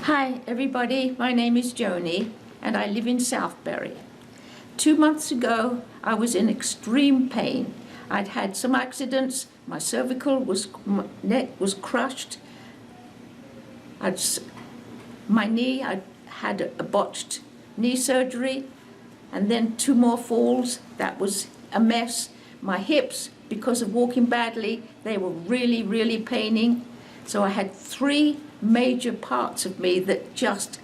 Hi everybody, my name is Joni and I live in Southbury. 2 months ago I was in extreme pain. I'd had some accidents, my neck was crushed, my knee, I had a botched knee surgery and then 2 more falls. That was a mess. My hips, because of walking badly, they were really paining. So I had 3 major parts of me that just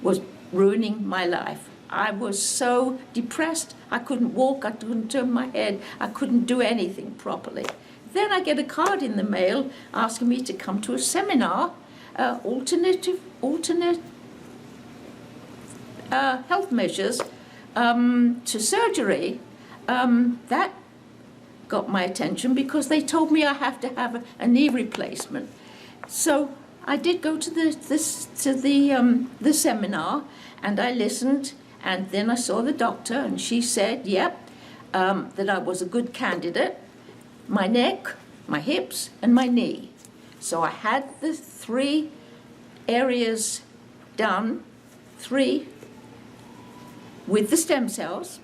was ruining my life. I was so depressed, I couldn't walk, I couldn't turn my head, I couldn't do anything properly. Then I get a card in the mail asking me to come to a seminar, alternate health measures to surgery. That got my attention because they told me I have to have a knee replacement. So I did go to the seminar and I listened, and then I saw the doctor and she said, yep, that I was a good candidate. My neck, my hips and my knee. So I had the 3 areas done, 3 with the stem cells,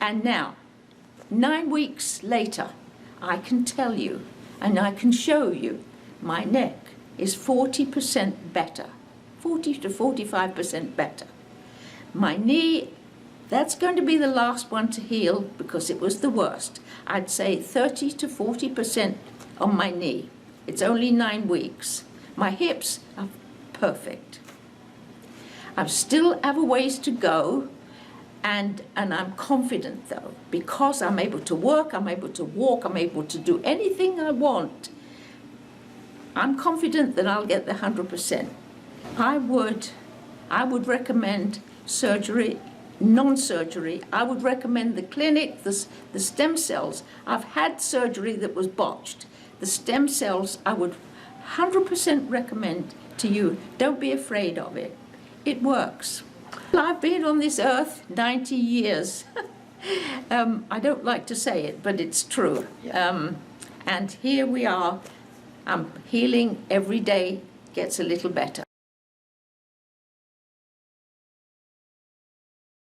and now 9 weeks later I can tell you and I can show you my neck is 40% better, 40 to 45% better. My knee, that's going to be the last one to heal because it was the worst. I'd say 30 to 40% on my knee. It's only 9 weeks. My hips are perfect. I still have a ways to go, and I'm confident though, because I'm able to work, I'm able to walk, I'm able to do anything I want. I'm confident that I'll get the 100%. I would recommend surgery, non-surgery. I would recommend the clinic, the stem cells. I've had surgery that was botched. The stem cells I would 100% recommend to you. Don't be afraid of it. It works. I've been on this earth 90 years. I don't like to say it, but it's true. And here we are. Healing every day gets a little better.